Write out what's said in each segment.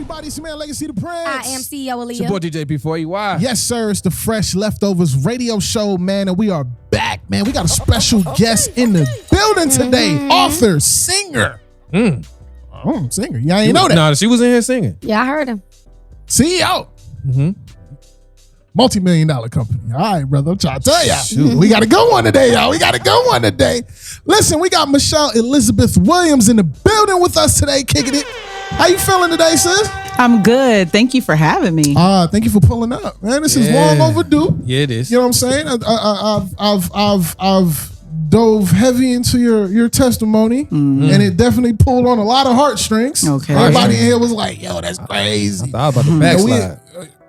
everybody. It's your man, Legacy the Prince. I am CEO AALIYAH. It's your boy, DJ B4EY. Yes, sir. It's the Fresh Leftovers Radio Show, man, and we are back, man. We got a special guest in the building today. Author, singer. Singer. Y'all ain't know that. No, she was in here singing. Yeah, I heard him. CEO. Multi-million-dollar company. All right, brother. I'm trying to tell y'all. We got a good one today, y'all. We got a good one today. Listen, we got Michelle Elizabeth Williams in the building with us today, kicking it. How you feeling today, sis? I'm good. Thank you for having me. Thank you for pulling up, man. This is long overdue. Yeah, it is. You know what I'm saying? I've dove heavy into your testimony, and it definitely pulled on a lot of heartstrings. Okay. Everybody in here was like, "Yo, that's crazy." I thought about the backslide.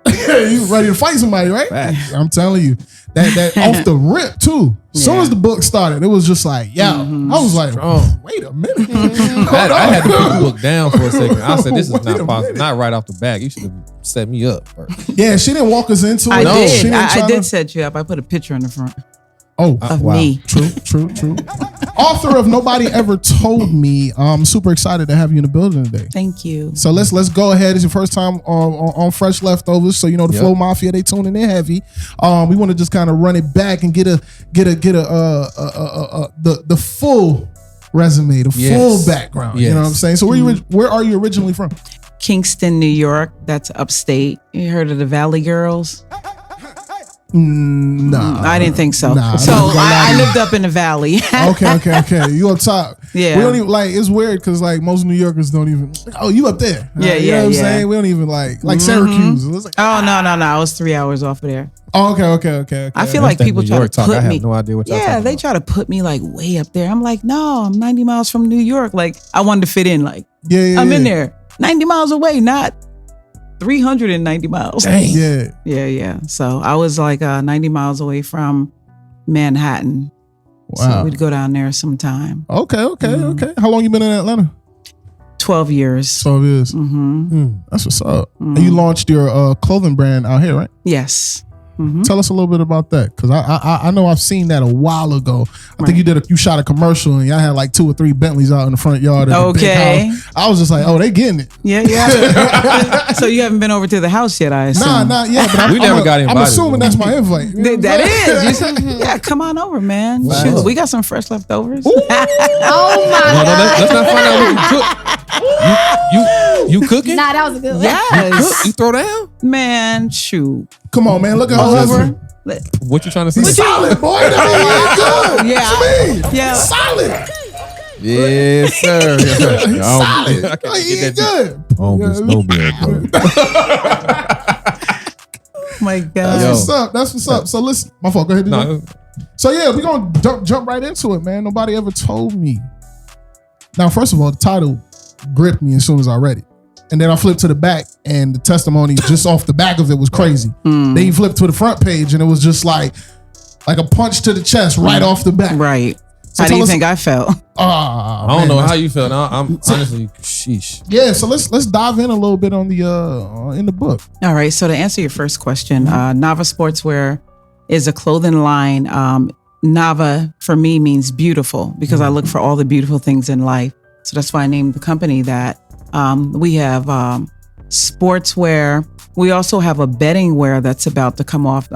You ready to fight somebody, right? Facts. I'm telling you. That off the rip too. As soon as the book started, it was just like, yo. I was like, wait a minute. I had to put the book down for a second. I said, this is not possible. Not right off the bat. You should have set me up first. Yeah, she didn't walk us into it. I did. She didn't I try did to- set you up. I put a picture in the front of me. True. Author of Nobody Ever Told Me. I'm super excited to have you in the building today. Thank you. So let's go ahead. It's your first time on Fresh Leftovers, so you know the Flow Mafia, they tuning in heavy. We want to just kind of run it back and get the full resume, the full background. You know what I'm saying? So where are you originally from? Kingston, New York. That's upstate. You heard of the Valley Girls? Nah, I didn't think so. Nah, so I lived up in the Valley. Okay. You up top? Yeah. We don't even like. It's weird because like most New Yorkers don't even. Oh, you up there? You know what I'm saying? We don't even like Syracuse. It's like, Oh no! I was 3 hours off of there. Oh, okay. I feel like people try to put me. I have no idea what y'all talking they about. try to put me like way up there. I'm like, no, I'm 90 miles from New York. Like I wanted to fit in. Like I'm in there, 90 miles away, not 390 miles. Dang. Yeah. So I was like 90 miles away from Manhattan. Wow. So we'd go down there sometime. Okay. How long you been in Atlanta? 12 years. 12 years. That's what's up. And you launched your clothing brand out here, right? Yes. Tell us a little bit about that, because I know I've seen that a while ago. I think you shot a commercial and y'all had like 2 or 3 Bentleys out in the front yard of the big house. I was just like, oh, they getting it. Yeah. So you haven't been over to the house yet, I assume. Nah, not yet. But We never got invited. I'm assuming that's my invite. You know That is. Yeah, come on over, man. Wow. Shoot, we got some fresh leftovers. Oh my God. Let's not find out what you cook. You cooking? Nah, that was a good one. Yes. You throw down? Man, shoot. Come on, man. Look at her husband. What you trying to say? He's solid, boy. That good. Yeah. What you mean? Yeah. Solid. Yes, sir. He's solid. I can't He get ain't that. good. Snowbeard, Oh my God. That's what's up. So listen, my fault. Go ahead. No. So yeah, we're gonna jump right into it, man. Nobody ever told me. Now, first of all, the title gripped me as soon as I read it. And then I flipped to the back, and the testimony just off the back of it was crazy. Then you flipped to the front page, and it was just like a punch to the chest right off the back. Right. So How do you tell us- think I felt? I don't know how you feel. Now I'm honestly, sheesh. Yeah, so let's dive in a little bit on the in the book. All right. So to answer your first question, Nava Sportswear is a clothing line. Nava for me means beautiful because I look for all the beautiful things in life. So that's why I named the company that. We have sportswear. We also have a bedding wear that's about to come off.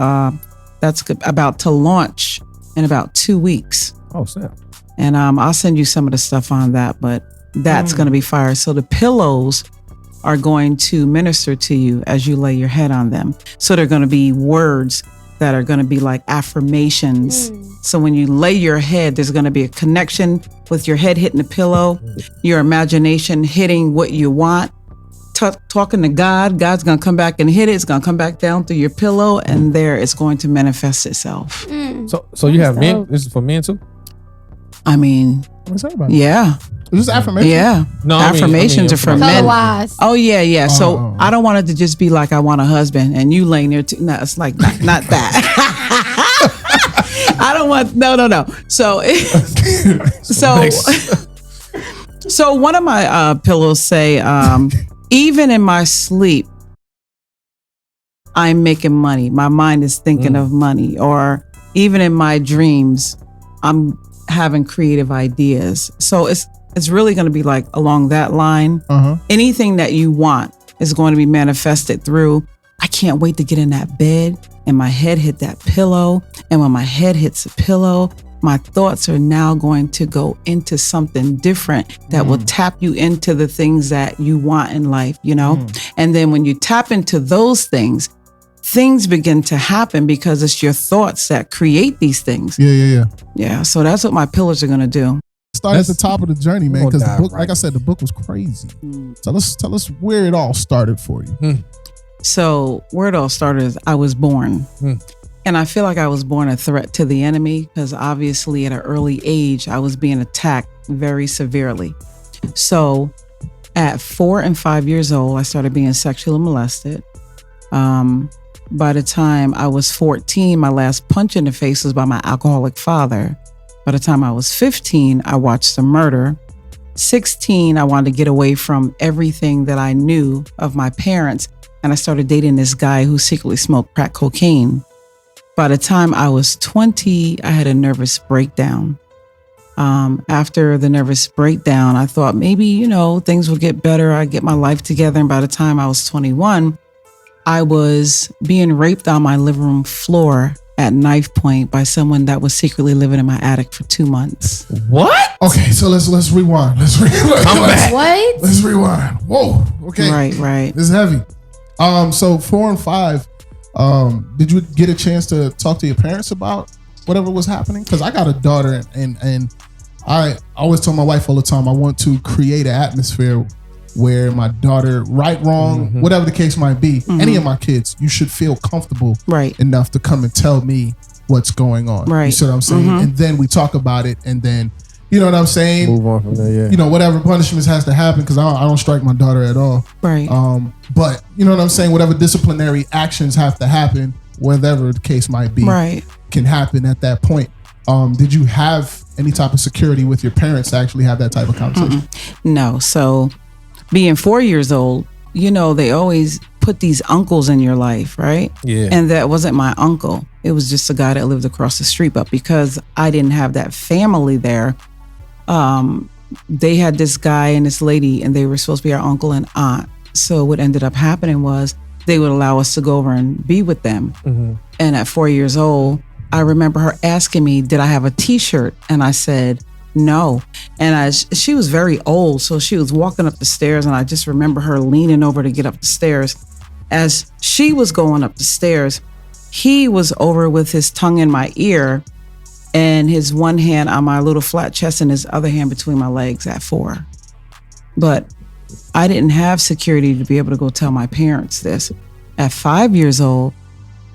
That's about to launch in about 2 weeks. Oh, snap. And I'll send you some of the stuff on that, but that's going to be fire. So the pillows are going to minister to you as you lay your head on them. So they're going to be words that are going to be like affirmations. So when you lay your head, there's going to be a connection with your head hitting the pillow, your imagination hitting what you want, talking to God. God's going to come back and hit it. It's going to come back down through your pillow, and there it's going to manifest itself. So you have men? This is for men too? I mean, What's that about? Yeah. Is this affirmation? Yeah. No, I mean- Affirmations are for men. Otherwise. Oh, yeah. So I don't want it to just be like I want a husband and you laying there too. No, it's like not that. I don't want, no. So one of my pillows say, even in my sleep, I'm making money. My mind is thinking of money. Or even in my dreams, I'm having creative ideas. So it's really going to be like along that line. Anything that you want, is going to be manifested through, I can't wait to get in that bed and my head hit that pillow. And when my head hits the pillow, my thoughts are now going to go into something different that will tap you into the things that you want in life, you know? And then when you tap into those things begin to happen because it's your thoughts that create these things. Yeah. So that's what my pillars are going to do. Start at the top of the journey, man, because the book, like I said, the book was crazy. Tell us where it all started for you. So where it all started is I was born. And I feel like I was born a threat to the enemy because obviously at an early age, I was being attacked very severely. So at 4 and 5 years old, I started being sexually molested. By the time I was 14, my last punch in the face was by my alcoholic father. By the time I was 15, I watched a murder. 16, I wanted to get away from everything that I knew of my parents. And I started dating this guy who secretly smoked crack cocaine. By the time I was 20, I had a nervous breakdown. After the nervous breakdown, I thought maybe, you know, things will get better. I get my life together. And by the time I was 21, I was being raped on my living room floor at knife point by someone that was secretly living in my attic for 2 months. What? Okay, so let's rewind. What? Let's rewind. Whoa. Okay. Right. This is heavy. So 4 and 5. Did you get a chance to talk to your parents about whatever was happening? Because I got a daughter, and I always tell my wife all the time, I want to create an atmosphere where my daughter, right, wrong, whatever the case might be, any of my kids, you should feel comfortable enough to come and tell me what's going on. You see what I'm saying? And then we talk about it, and then, you know what I'm saying? Move on from there, yeah. You know, whatever punishments has to happen, because I don't strike my daughter at all. But you know what I'm saying? Whatever disciplinary actions have to happen, whatever the case might be, can happen at that point. Did you have any type of security with your parents to actually have that type of conversation? No. So being 4 years old, you know, they always put these uncles in your life, right? Yeah. And that wasn't my uncle. It was just a guy that lived across the street. But because I didn't have that family there, they had this guy and this lady, and they were supposed to be our uncle and aunt. So what ended up happening was they would allow us to go over and be with them. And at 4 years old, I remember her asking me, did I have a t-shirt? And I said, no. And she was very old. So she was walking up the stairs, and I just remember her leaning over to get up the stairs. As she was going up the stairs, he was over with his tongue in my ear and his one hand on my little flat chest and his other hand between my legs at 4. But I didn't have security to be able to go tell my parents this. At 5 years old,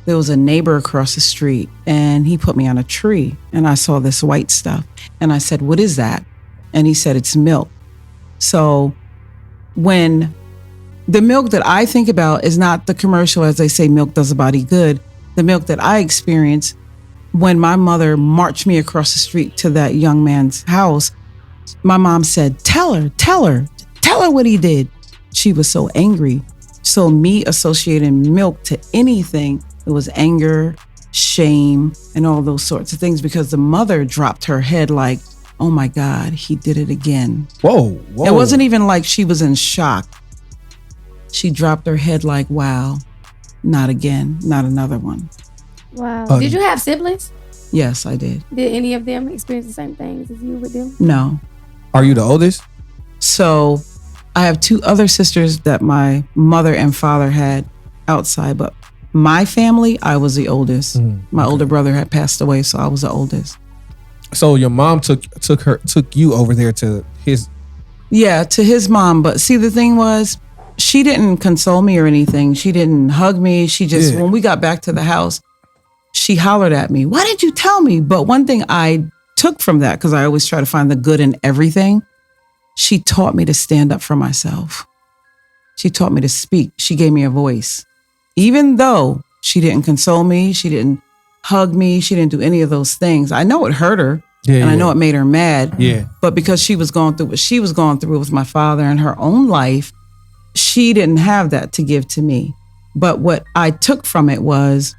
there was a neighbor across the street, and he put me on a tree, and I saw this white stuff. And I said, what is that? And he said, it's milk. So when the milk that I think about is not the commercial, as they say, milk does a body good. The milk that I experienced when my mother marched me across the street to that young man's house, my mom said, tell her what he did. She was so angry. So me associating milk to anything, it was anger, shame, and all those sorts of things, because the mother dropped her head like, oh my God, he did it again. Whoa. It wasn't even like she was in shock. She dropped her head like, wow, not again, not another one. Wow. Did you have siblings? Yes, I did. Did any of them experience the same things as you with them? No. Are you the oldest? So I have 2 other sisters that my mother and father had outside, but my family, I was the oldest. My older brother had passed away, so I was the oldest. So your mom took you over there to his... Yeah, to his mom. But see, the thing was, she didn't console me or anything. She didn't hug me. She just, when we got back to the house, she hollered at me, why didn't you tell me? But one thing I took from that, because I always try to find the good in everything, she taught me to stand up for myself. She taught me to speak. She gave me a voice. Even though she didn't console me, she didn't hug me, she didn't do any of those things. I know it hurt her, I know it made her mad. But because she was going through what she was going through with my father in her own life, she didn't have that to give to me. But what I took from it was,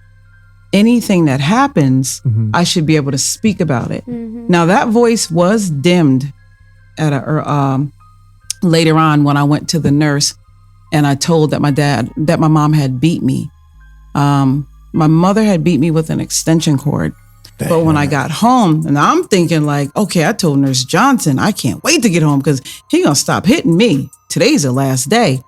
anything that happens, I should be able to speak about it. Now that voice was dimmed at later on when I went to the nurse and I told that my mom had beat me. My mother had beat me with an extension cord. Damn. But when I got home, and I'm thinking like, okay, I told Nurse Johnson, I can't wait to get home because he gonna stop hitting me. Today's the last day.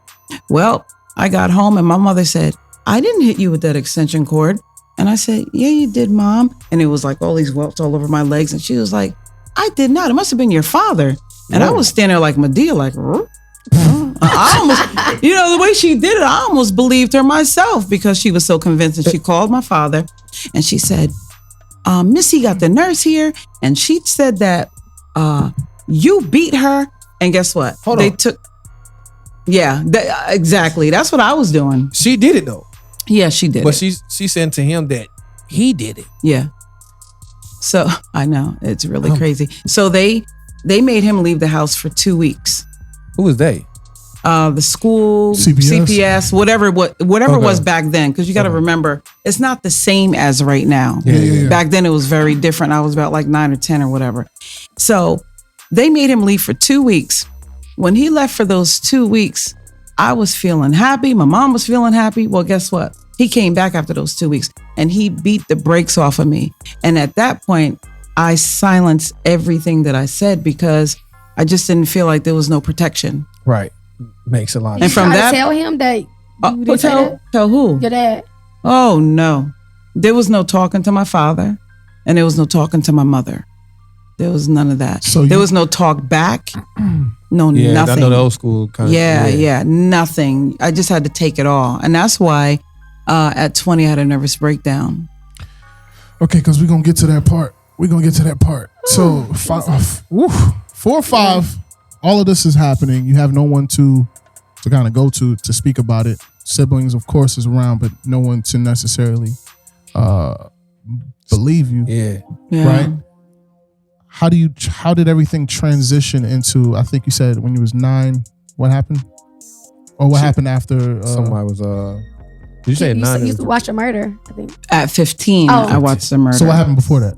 Well, I got home and my mother said, I didn't hit you with that extension cord. And I said, yeah, you did, Mom. And it was like all these welts all over my legs. And she was like, I did not. It must have been your father. And I was standing there like Medea, like, I almost, the way she did it, I almost believed her myself because she was so convinced. And she called my father and she said, Missy got the nurse here. And she said that you beat her. And guess what? They took. Yeah, exactly. That's what I was doing. She did it though. Yeah, she did. But she said to him that he did it. Yeah. So I know it's really crazy. So they made him leave the house for 2 weeks. Who was they? The school, CPS, whatever it was back then. Because you got to remember, it's not the same as right now. Yeah. Back then it was very different. I was about like 9 or 10 or whatever. So they made him leave for 2 weeks. When he left for those 2 weeks, I was feeling happy. My mom was feeling happy. Well, guess what? He came back after those 2 weeks and he beat the brakes off of me. And at that point, I silenced everything that I said because I just didn't feel like there was no protection. Right. Makes a lot of sense. And from that, tell him that you didn't say that? Tell who? Your dad. Oh, no. There was no talking to my father and there was no talking to my mother. There was none of that. So there was no talk back. No, nothing. I know the old school kind of. Yeah, nothing. I just had to take it all. And that's why at 20, I had a nervous breakdown. Okay, because we're going to get to that part. So 4 or 5, all of this is happening. You have no one to kind of go to speak about it. Siblings, of course, is around, but no one to necessarily believe you. Yeah. Right? How did everything transition into, I think you said when you was 9, what happened? Or what happened after? Somebody was, did you say at 9? You used to watch a murder, I think. At 15, I watched the murder. So what happened before that?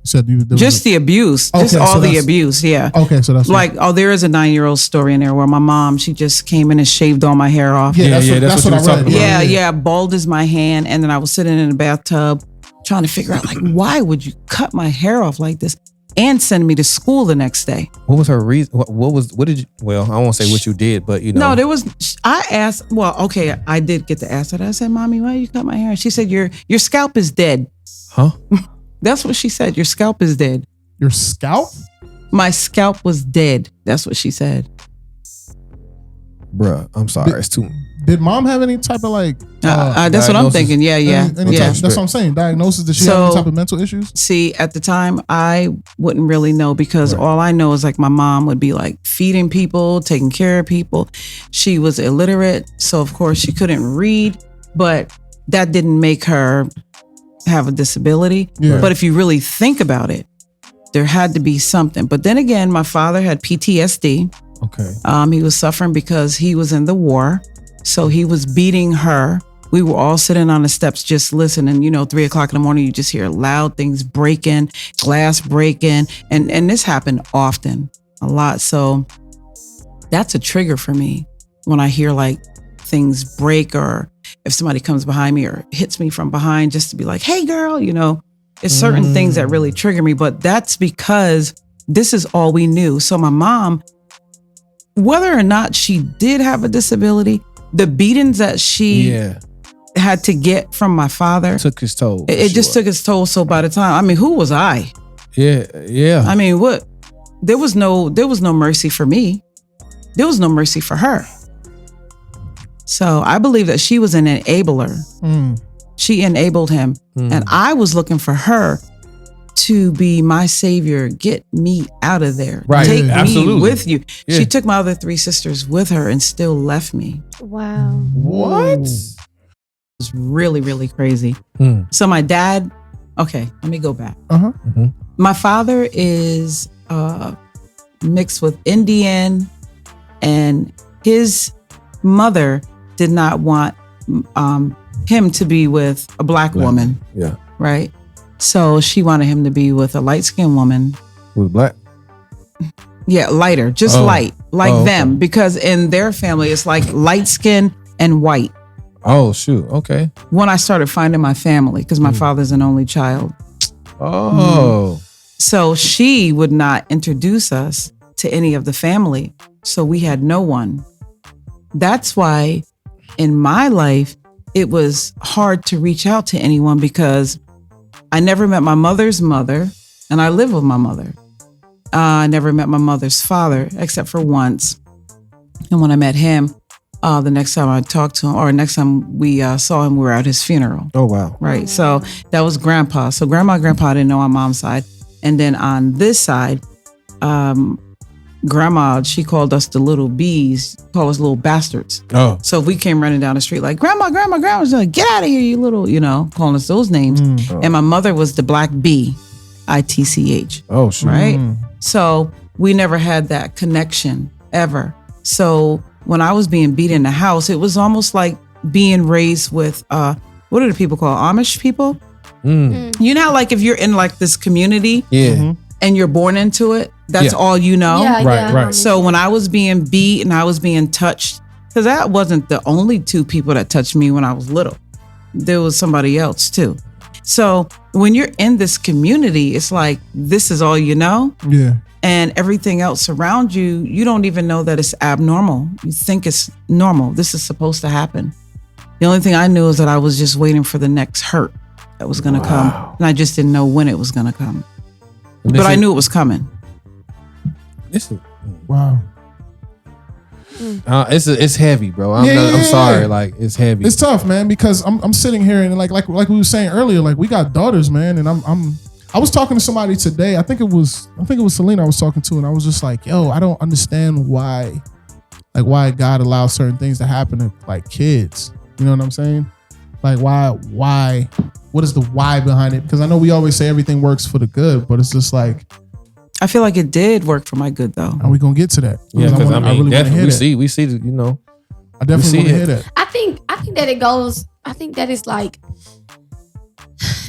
You said just the abuse. Okay, just all the abuse, yeah. Okay, so that's like, there is a 9-year-old story in there where my mom, she just came in and shaved all my hair off. Yeah, that's what I read. Yeah, bald as my hand. And then I was sitting in the bathtub trying to figure out, like, why would you cut my hair off like this and send me to school the next day? What was her reason? What did you, well, I won't say what you did, but No, I asked, I did get to ask her. I said, Mommy, why you cut my hair? She said, your scalp is dead. Huh? That's what she said. Your scalp is dead. Your scalp? My scalp was dead. That's what she said. Bruh, I'm sorry. It's too. Did mom have any type of like? That's what I'm thinking. Yeah. That's what I'm saying. Diagnosis. Did she have any type of mental issues? See, at the time, I wouldn't really know because all I know is like my mom would be like feeding people, taking care of people. She was illiterate, so of course she couldn't read, but that didn't make her have a disability. Yeah. But if you really think about it, there had to be something. But then again, my father had PTSD. Okay. He was suffering because he was in the war. So he was beating her. We were all sitting on the steps just listening. 3:00 in the morning, you just hear loud things breaking, glass breaking. And this happened often, a lot. So that's a trigger for me when I hear like things break, or if somebody comes behind me or hits me from behind, just to be like, hey girl, it's certain things that really trigger me. But that's because this is all we knew. So my mom, whether or not she did have a disability, the beatings that she had to get from my father took his toll. It just took its toll. So by the time, who was I? Yeah. What? There was no mercy for me. There was no mercy for her. So I believe that she was an enabler. She enabled him. And I was looking for her to be my savior, get me out of there. Right. Take me with you. Yeah. She took my other 3 sisters with her and still left me. Wow. What? It was really, really crazy. So my dad, okay, let me go back. My father is mixed with Indian, and his mother did not want him to be with a black woman. Yeah. Right? So she wanted him to be with a light-skinned woman. Who was black? Yeah, lighter, just light, like them, because in their family it's like light skin and white. Oh shoot, okay. When I started finding my family, because my father's an only child. Oh. So she would not introduce us to any of the family. So we had no one. That's why in my life, it was hard to reach out to anyone because I never met my mother's mother and I live with my mother. I never met my mother's father except for once. And when I met him, the next time I talked to him, or next time we saw him, we were at his funeral. Oh, wow. Right. So that was grandpa. So grandma and grandpa didn't know on mom's side. And then on this side, grandma, she called us the little bees, called us little bastards. Oh. So if we came running down the street like, grandma, she's like, get out of here, you little, calling us those names. And my mother was the black bee, ITCH. Oh, sure. Right. So we never had that connection ever. So when I was being beat in the house, it was almost like being raised with, what do the people call Amish people? You know, like if you're in like this community and you're born into it, that's all you know. Right. So when I was being beat and I was being touched, because that wasn't the only two people that touched me when I was little. There was somebody else too. So when you're in this community, it's like, this is all you know. Yeah. And everything else around you, you don't even know that it's abnormal. You think it's normal. This is supposed to happen. The only thing I knew is that I was just waiting for the next hurt that was going to come. And I just didn't know when it was going to come. But I knew it was coming. Wow. It's heavy, bro. I'm sorry. Like, it's heavy. It's tough, man, because I'm sitting here and like we were saying earlier, like we got daughters, man, and I was talking to somebody today. I think it was Selena I was talking to, and I was just like, yo, I don't understand why God allows certain things to happen to like kids. You know what I'm saying? Like why? What is the why behind it? Because I know we always say everything works for the good, but it's just like, I feel like it did work for my good though. Are we gonna get to that? Yeah, because I mean, really definitely we see, I definitely want to hear that. I think that it goes. I think that it's like,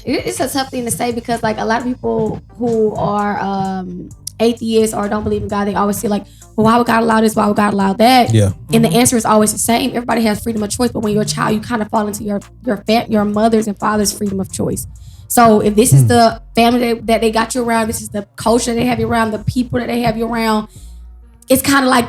it's a tough thing to say because like a lot of people who are atheists or don't believe in God, they always say like, well, why would God allow this? Why would God allow that? Yeah. And the answer is always the same. Everybody has freedom of choice, but when you're a child, you kind of fall into your mother's and father's freedom of choice. So if this is the family that they got you around, this is the culture they have you around, the people that they have you around, it's kind of like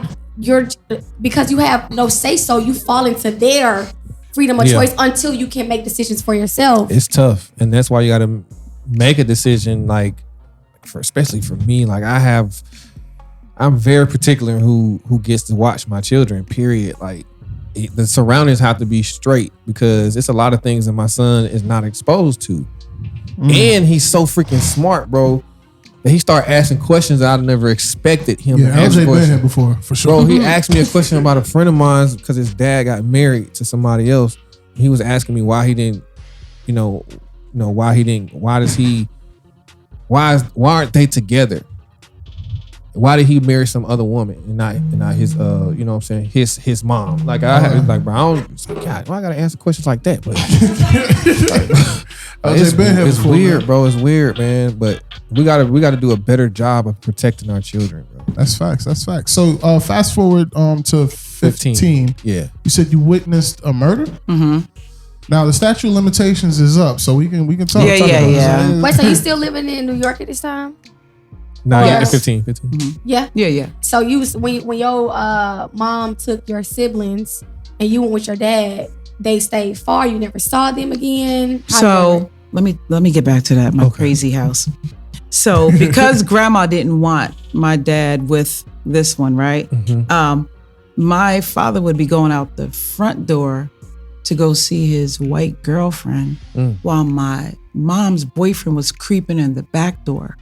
because you have no say so, you fall into their freedom of choice until you can make decisions for yourself. It's tough. And that's why you got to make a decision, like, especially for me, like I'm very particular in who gets to watch my children, period. Like the surroundings have to be straight because it's a lot of things that my son is not exposed to. And he's so freaking smart, bro, that he started asking questions that I'd never expected him to ask. LJ been here before, for sure. Bro, he asked me a question about a friend of mine because his dad got married to somebody else. He was asking me why he didn't, why aren't they together? Why did he marry some other woman and not his you know what I'm saying, his mom? Like I was like, bro, I don't, it's like, God, why I gotta answer questions like that? But it's weird, bro. It's weird, man. But we gotta do a better job of protecting our children, bro. That's facts. So fast forward to 15. Yeah. You said you witnessed a murder? Mm-hmm. Now the statute of limitations is up, so we can talk. Yeah. About Wait, so you still living in New York at this time? No, yeah, 15. Mm-hmm. Yeah. Yeah. So you when your mom took your siblings and you went with your dad, they stayed far. You never saw them again. So let me get back to that. My crazy house. So because grandma didn't want my dad with this one, right? Mm-hmm. My father would be going out the front door to go see his white girlfriend while my mom's boyfriend was creeping in the back door.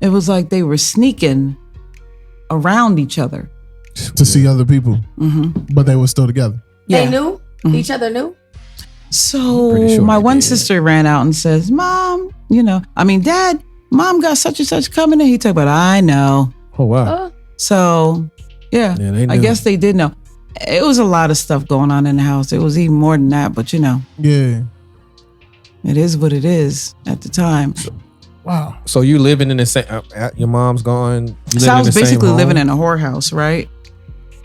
It was like they were sneaking around each other to see other people, but they were still together. They knew each other knew. So sure my one sister ran out and says, "Mom, Dad, Mom got such and such coming in." He talked about, "I know." Oh wow. So yeah, they knew. I guess they did know. It was a lot of stuff going on in the house. It was even more than that, but yeah, it is what it is at the time. Wow. So you living in the same? Your mom's gone. So I was basically living in a whorehouse, right?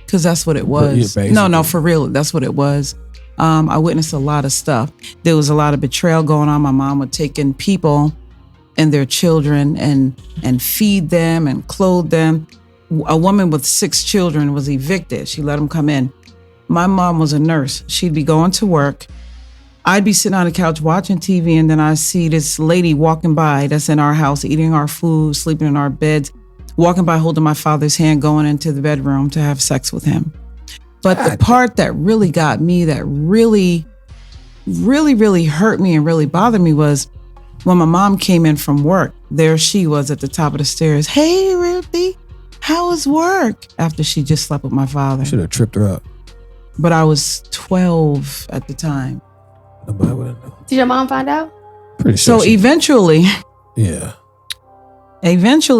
Because that's what it was. No, for real, that's what it was. I witnessed a lot of stuff. There was a lot of betrayal going on. My mom would take in people and their children and feed them and clothe them. A woman with 6 children was evicted. She let them come in. My mom was a nurse. She'd be going to work. I'd be sitting on the couch watching TV, and then I see this lady walking by that's in our house, eating our food, sleeping in our beds, walking by holding my father's hand, going into the bedroom to have sex with him. But the part that really got me, that really, really, really hurt me and really bothered me was when my mom came in from work. There she was at the top of the stairs. Hey, Ruthie, how was work? After she just slept with my father. Should have tripped her up. But I was 12 at the time. Nobody would have known. Did your mom find out? Pretty sure. So eventually,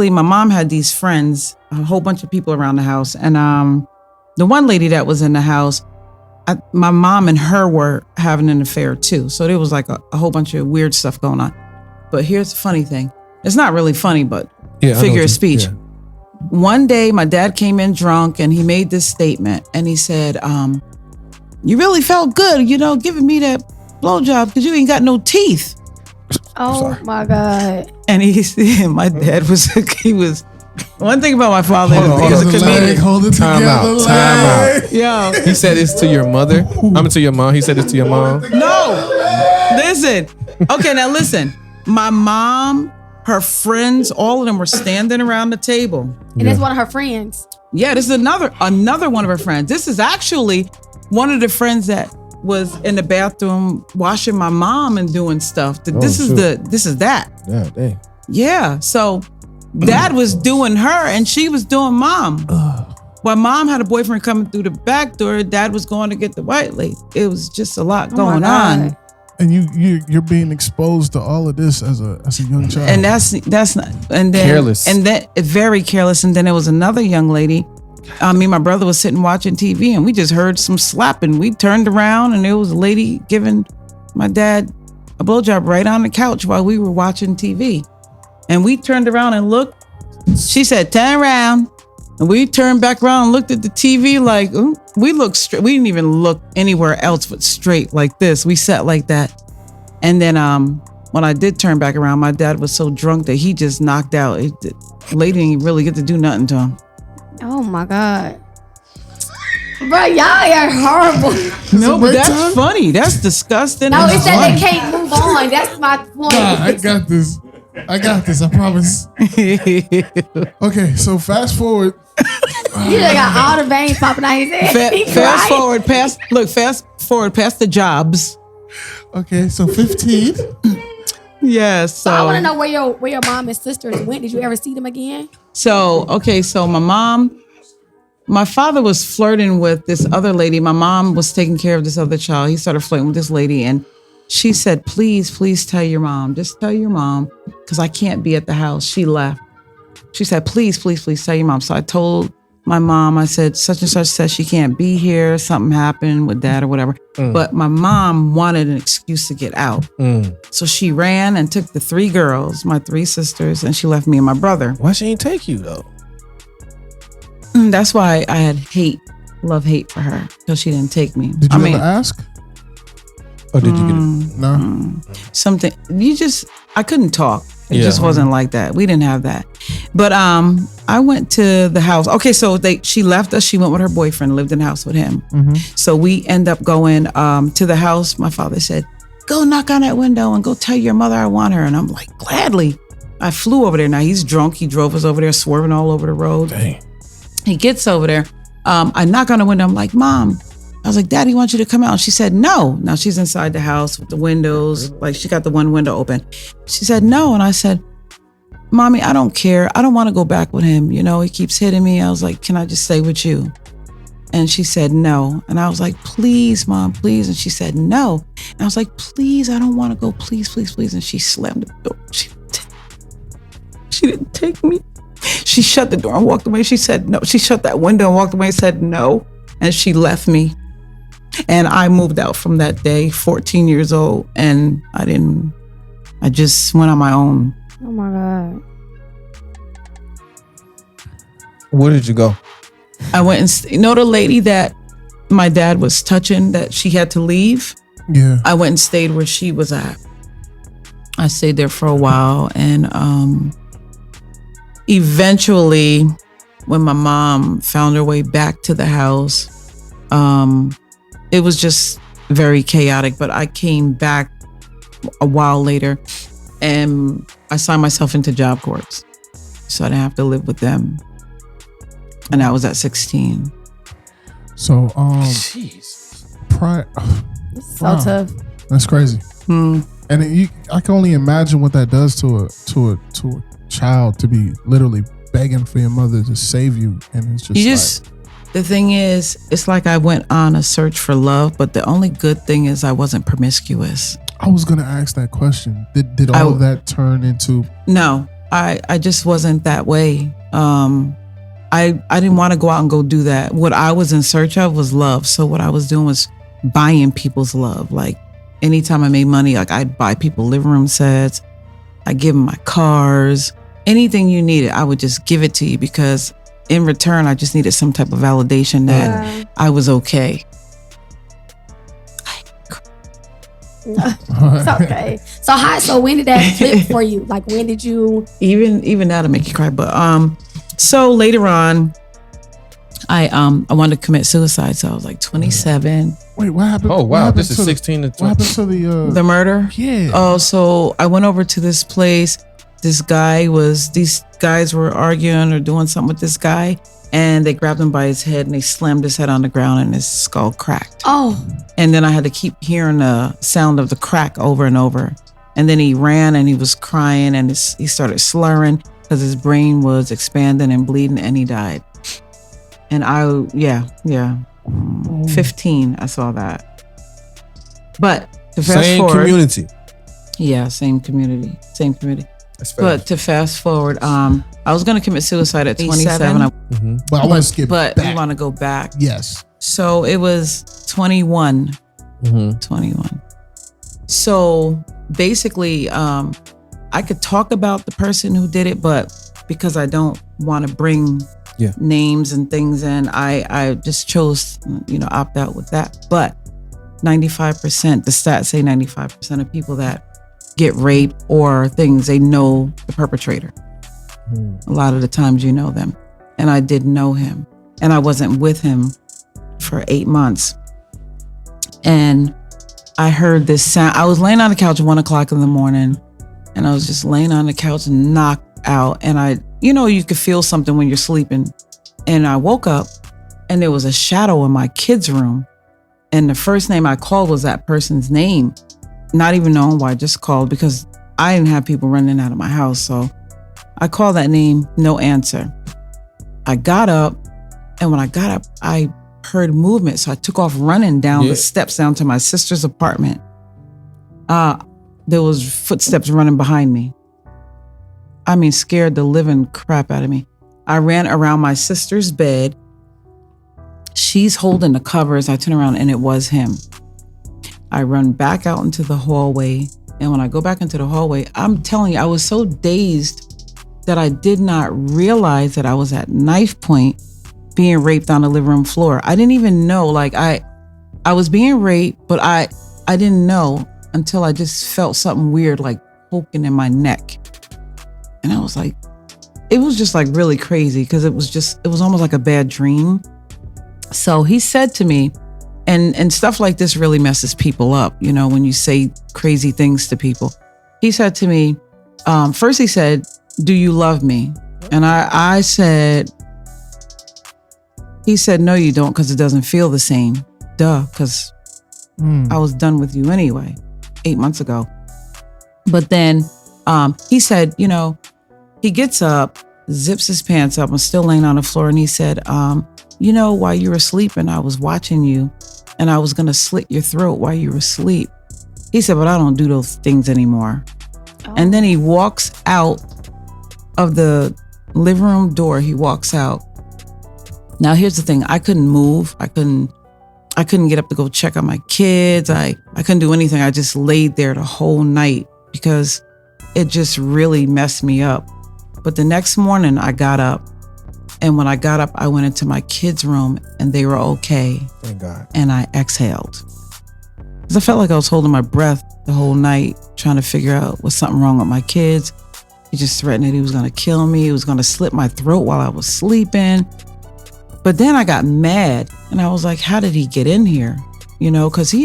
my mom had these friends, a whole bunch of people around the house. And the one lady that was in the house, my mom and her were having an affair too. So there was like a whole bunch of weird stuff going on. But here's the funny thing. It's not really funny, but figure of speech. Yeah. One day my dad came in drunk and he made this statement and he said, you really felt good, giving me that blowjob because you ain't got no teeth. Oh my God. And my dad he was, one thing about my father is he was a comedian. Hold it Time out. Yo. He said this to your mother? To your mom? He said this to your mom? No. Listen. Okay, now listen. My mom, her friends, all of them were standing around the table. And it's one of her friends. Yeah, this is another one of her friends. This is actually one of the friends that was in the bathroom washing my mom and doing stuff. This is that. Yeah, dang. Yeah. So dad was doing her and she was doing mom. While mom had a boyfriend coming through the back door, dad was going to get the white lady. It was just a lot going on. And you're being exposed to all of this as a young child. And that's not, and then careless. And that very careless. And then there was another young lady. Me and my brother was sitting watching TV and we just heard some slapping. We turned around and there was a lady giving my dad a blowjob right on the couch while we were watching TV. And we turned around and looked. She said, turn around. And we turned back around and looked at the TV like, we looked straight. We didn't even look anywhere else but straight like this. We sat like that. And then when I did turn back around, my dad was so drunk that he just knocked out. The lady didn't really get to do nothing to him. Oh my God. Bro, y'all are horrible. No, but that's funny. That's disgusting. No, it's that they can't move on. That's my point. Nah, I got this. I promise. Okay, so fast forward. You just got all the veins popping out his head. Fast forward past the jobs. Okay, so 15. Yes. So I want to know where your mom and sisters went. Did you ever see them again? So my father was flirting with this other lady. My mom was taking care of this other child. He started flirting with this lady and she said, please tell your mom. Just tell your mom because I can't be at the house. She left. She said, please tell your mom. So I told my mom, I said, such and such says she can't be here. Something happened with dad or whatever. But my mom wanted an excuse to get out. So she ran and took the 3 girls, my 3 sisters, and she left me and my brother. Why she ain't take you though? That's why I had love-hate for her because she didn't take me. Did you ever ask? Or did you get it? No. Something I couldn't talk. It just wasn't like that. We didn't have that. But I went to the house. Okay, so she left us. She went with her boyfriend, lived in the house with him. Mm-hmm. So we end up going to the house. My father said, go knock on that window and go tell your mother I want her. And I'm like, gladly. I flew over there. Now he's drunk. He drove us over there, swerving all over the road. Dang. He gets over there. I knock on the window. I'm like, Mom. I was like, Daddy wants you to come out. She said, no. Now she's inside the house with the windows. Like she got the one window open. She said, no. And I said, Mommy, I don't care. I don't want to go back with him. He keeps hitting me. I was like, can I just stay with you? And she said, no. And I was like, please, Mom, please. And she said, no. And I was like, please, I don't want to go. Please, please, please. And she slammed the door. She didn't take me. She shut the door and walked away. She said, no. She shut that window and walked away and said, no. And she left me. And I moved out from that day, 14 years old. And I just went on my own. Oh my God. Where did you go? I went and, the lady that my dad was touching, that she had to leave. Yeah. I went and stayed where she was at. I stayed there for a while, and eventually, when my mom found her way back to the house, it was just very chaotic. But I came back a while later, and I signed myself into Job Corps, so I didn't have to live with them. And I was at 16. So, Jeez. It's so tough. That's crazy. Hmm. And I can only imagine what that does to a child, to be literally begging for your mother to save you, and it's just the thing is, it's like I went on a search for love, but the only good thing is I wasn't promiscuous. I was gonna ask that question. Did all of that turn into? No, I just wasn't that way. I didn't want to go out and go do that. What I was in search of was love. So what I was doing was buying people's love. Like anytime I made money, like I'd buy people living room sets. I'd give them my cars. Anything you needed, I would just give it to you, because in return, I just needed some type of validation that I was okay. It's okay. So when did that flip for you? Like, when did you? Even that'll make you cry. But so later on, I wanted to commit suicide. So I was like 27. Wait, what happened? Oh, wow. This is to 16 to 20. What happened to The murder? Yeah. Oh, so I went over to this place. These guys were arguing or doing something with this guy, and they grabbed him by his head and they slammed his head on the ground, and his skull cracked. Oh. And then I had to keep hearing the sound of the crack over and over. And then he ran and he was crying, and he started slurring because his brain was expanding and bleeding, and he died. And 15, I saw that. But to fast Same forward, community. yeah, same community. That's fair. But to fast forward, I was going to commit suicide at 27. But I want to skip But back. we want to go back. Yes. So it was 21. 21. So basically, I could talk about the person who did it, but because I don't want to bring names and things in, I just chose, opt out with that. But 95%, the stats say 95% of people that get raped or things, they know the perpetrator. A lot of the times you know them. And I did know him. And I wasn't with him for 8 months. And I heard this sound. I was laying on the couch at 1 o'clock in the morning, and I was just laying on the couch and knocked out. And you could feel something when you're sleeping. And I woke up, and there was a shadow in my kid's room. And the first name I called was that person's name. Not even knowing why, I just called because I didn't have people running out of my house. So I called that name, no answer. I got up, and when I got up, I heard movement. So I took off running down the steps down to my sister's apartment. There was footsteps running behind me. I mean, scared the living crap out of me. I ran around my sister's bed. She's holding the covers. I turn around, and it was him. I run back out into the hallway. And when I go back into the hallway, I'm telling you, I was so dazed that I did not realize that I was at knife point being raped on the living room floor. I didn't even know, like I was being raped, but I didn't know until I just felt something weird, like poking in my neck. And I was like, it was just like really crazy because it was almost like a bad dream. So he said to me, and stuff like this really messes people up, when you say crazy things to people. He said to me, first he said, "Do you love me?" And I said, he said, "No, you don't, because it doesn't feel the same." Duh, because I was done with you anyway, 8 months ago. But then he said, he gets up, zips his pants up, I'm still laying on the floor, and he said, while you were sleeping, I was watching you, and I was going to slit your throat while you were asleep. He said, but I don't do those things anymore. Oh. And then he walks out of the living room door. He walks out. Now, here's the thing. I couldn't move. I couldn't get up to go check on my kids. I couldn't do anything. I just laid there the whole night because it just really messed me up. But the next morning I got up, and when I got up, I went into my kids' room and they were okay. Thank God. And I exhaled. Because I felt like I was holding my breath the whole night, trying to figure out was something wrong with my kids. He just threatened that he was going to kill me. He was going to slit my throat while I was sleeping. But then I got mad and I was like, how did he get in here? You know, because he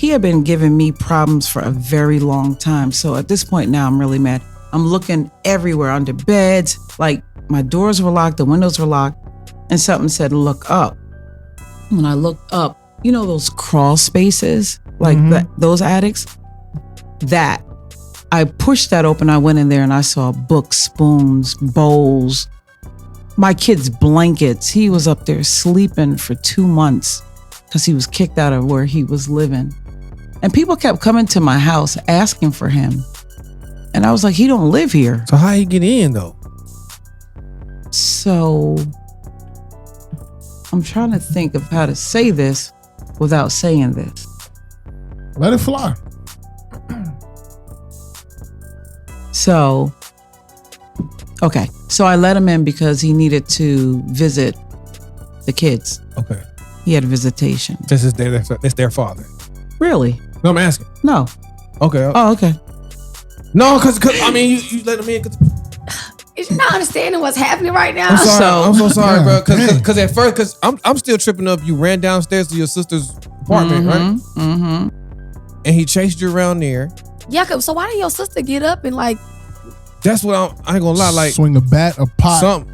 had been giving me problems for a very long time. So at this point now, I'm really mad. I'm looking everywhere, under beds, like my doors were locked, the windows were locked, and something said, look up. When I looked up, you know those crawl spaces, like those attics? That. I pushed that open, I went in there and I saw books, spoons, bowls, my kids' blankets. He was up there sleeping for 2 months because he was kicked out of where he was living. And people kept coming to my house asking for him. And I was like, he don't live here. So how he get in though? So I'm trying to think of how to say this without saying this. Let it fly. So, okay. So I let him in because he needed to visit the kids. Okay. He had a visitation. This is their father. Really? No, I'm asking. No. Okay. Oh, okay. No, because I mean, you let him in. Is you not understanding what's happening right now? I'm sorry. I'm so sorry, bro. Because at first, because I'm still tripping up. You ran downstairs to your sister's apartment, right? Mm-hmm. And he chased you around there. Yeah, so why didn't your sister get up and like? That's what I ain't gonna lie. Like swing a bat, a pot, something.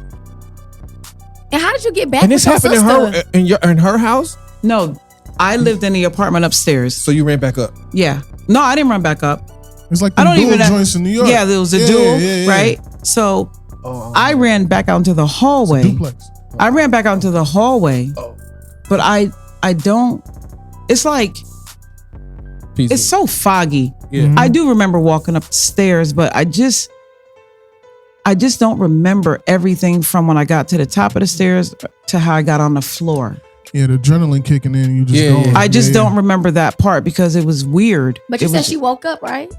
And how did you get back? And this with happened in her house. No, I lived in the apartment upstairs. So you ran back up? Yeah. No, I didn't run back up. It's like the dual joints in New York. Yeah, there was a dual, right? So I ran back out into the hallway. Duplex. I ran back out into the hallway, but I don't. It's like it's so foggy. Yeah. I do remember walking up the stairs, but I just don't remember everything from when I got to the top of the stairs to how I got on the floor. Yeah, the adrenaline kicking in, you just go. I just don't remember that part because it was weird. But you said she woke up, right?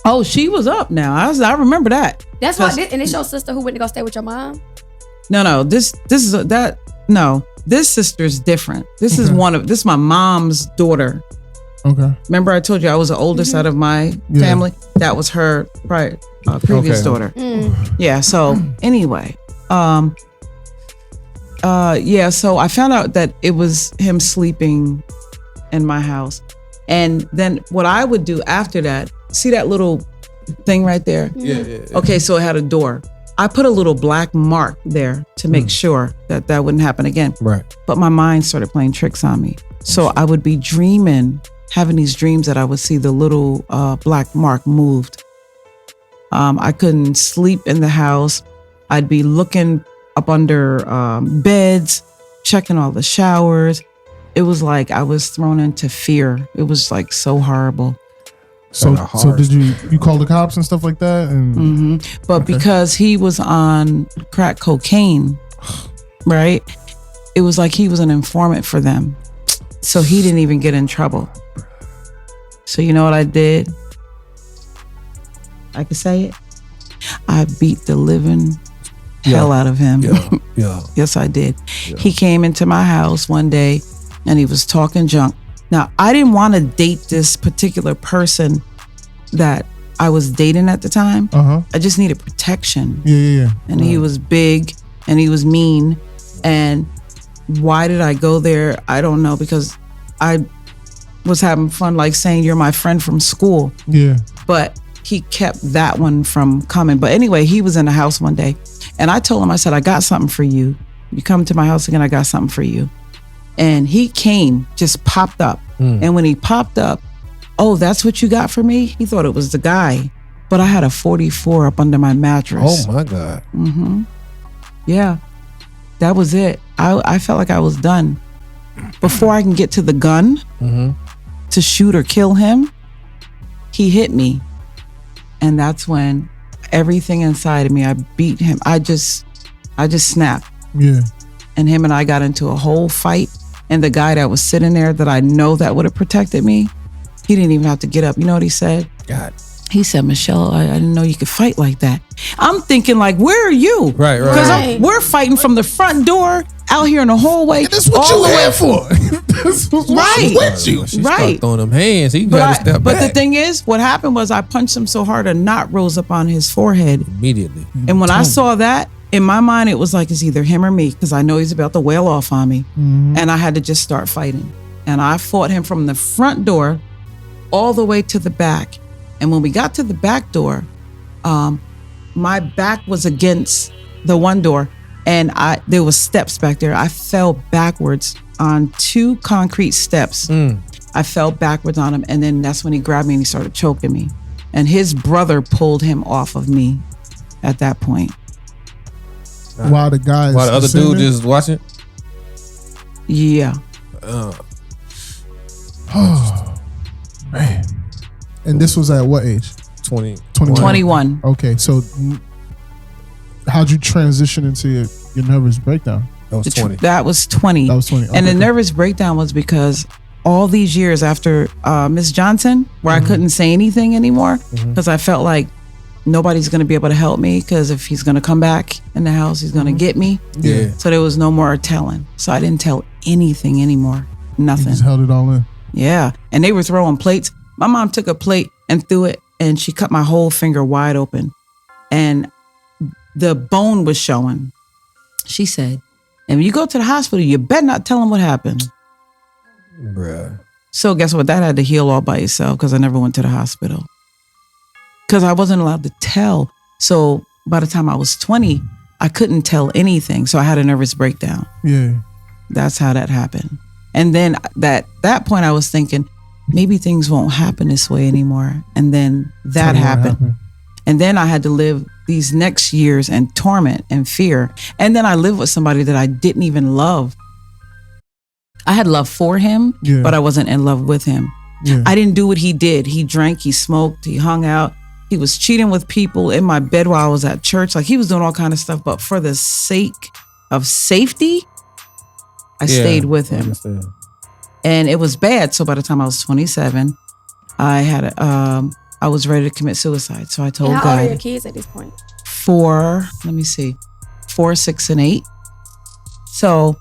Oh, she was up now. I remember that. That's why. And it's your sister who went to go stay with your mom? No. This sister's different. This is my mom's daughter. Okay. Remember I told you I was the oldest out of my family? That was her previous daughter. Yeah, so anyway. So I found out that it was him sleeping in my house. And then what I would do after that, see that little thing right there? Yeah. Okay, so it had a door. I put a little black mark there to make sure that wouldn't happen again. Right. But my mind started playing tricks on me. So I would be having these dreams that I would see the little black mark moved. I couldn't sleep in the house. I'd be looking up under beds, checking all the showers. It was like I was thrown into fear. It was like so horrible. So did you call the cops and stuff like that? And But because he was on crack cocaine, right? It was like he was an informant for them. So he didn't even get in trouble. So you know what I did? I can say it. I beat the living hell out of him. Yeah. Yes, I did. Yeah. He came into my house one day and he was talking junk. Now, I didn't want to date this particular person that I was dating at the time. I just needed protection. Yeah. And he was big and he was mean. And why did I go there? I don't know, because I was having fun, like saying you're my friend from school. Yeah. But he kept that one from coming. But anyway, he was in the house one day and I told him, I said, I got something for you. You come to my house again, I got something for you. And he came, just popped up. And when he popped up, oh, that's what you got for me? He thought it was the guy. But I had a 44 up under my mattress. Oh my God. Yeah. That was it. I felt like I was done. Before I can get to the gun to shoot or kill him, he hit me. And that's when everything inside of me, I beat him. I just snapped. Yeah. And him and I got into a whole fight. And the guy that was sitting there that I know that would have protected me, he didn't even have to get up. You know what he said? God. He said, Michelle, I didn't know you could fight like that. I'm thinking like, where are you? Right. Because we're fighting from the front door out here in the hallway. This is what you here for. This was Right. with you. She started throwing them hands. He got to step back. But the thing is, what happened was I punched him so hard a knot rose up on his forehead. Immediately. And when I saw that, in my mind, it was like, it's either him or me, because I know he's about to wail off on me. And I had to just start fighting. And I fought him from the front door all the way to the back. And when we got to the back door, my back was against the one door, and there was steps back there. I fell backwards on 2 concrete steps. I fell backwards on him, and then that's when he grabbed me and he started choking me. And his brother pulled him off of me at that point. While the other dude just watching? Yeah. Oh, man. And this was at what age? 21. Okay, so how'd you transition into your nervous breakdown? That was 20. That was 20. That was 20. Okay, And the nervous breakdown was because all these years after Miss Johnson, where I couldn't say anything anymore, because I felt like nobody's going to be able to help me, because if he's going to come back in the house, he's going to get me. Yeah. So there was no more telling. So I didn't tell anything anymore. Nothing. You just held it all in. Yeah. And they were throwing plates. My mom took a plate and threw it, and she cut my whole finger wide open. And the bone was showing. She said, and when you go to the hospital, you better not tell them what happened. Bruh. So guess what? That had to heal all by itself, because I never went to the hospital. Because I wasn't allowed to tell. So by the time I was 20, I couldn't tell anything. So I had a nervous breakdown. Yeah. That's how that happened. And then that point I was thinking, maybe things won't happen this way anymore. And then that happened. And then I had to live these next years in torment and fear. And then I lived with somebody that I didn't even love. I had love for him, but I wasn't in love with him. Yeah. I didn't do what he did. He drank, he smoked, he hung out. He was cheating with people in my bed while I was at church. Like, he was doing all kind of stuff. But for the sake of safety, I stayed with him. And it was bad. So by the time I was 27, I was ready to commit suicide. So I told God. How old are your kids at this point? 4, 6, and 8. So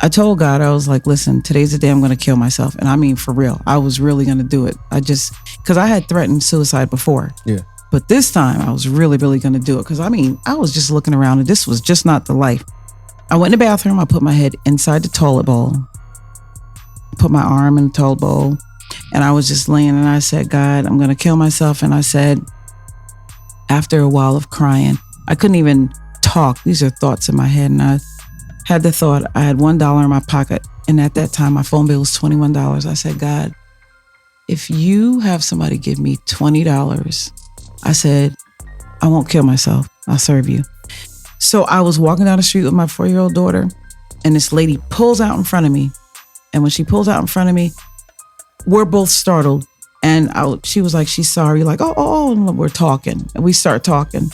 I told God, I was like, listen, today's the day I'm going to kill myself. And I mean, for real, I was really going to do it. Because I had threatened suicide before. Yeah. But this time I was really, really going to do it. Because I mean, I was just looking around and this was just not the life. I went in the bathroom. I put my head inside the toilet bowl. Put my arm in the toilet bowl. And I was just laying and I said, God, I'm going to kill myself. And I said, after a while of crying, I couldn't even talk. These are thoughts in my head. And I had the thought, I had $1 in my pocket. And at that time, my phone bill was $21. I said, God, if you have somebody give me $20, I said, I won't kill myself. I'll serve you. So I was walking down the street with my 4-year-old daughter, and this lady pulls out in front of me. And when she pulls out in front of me, we're both startled. And she was like, she's sorry. Like, oh, and we're talking. And we start talking.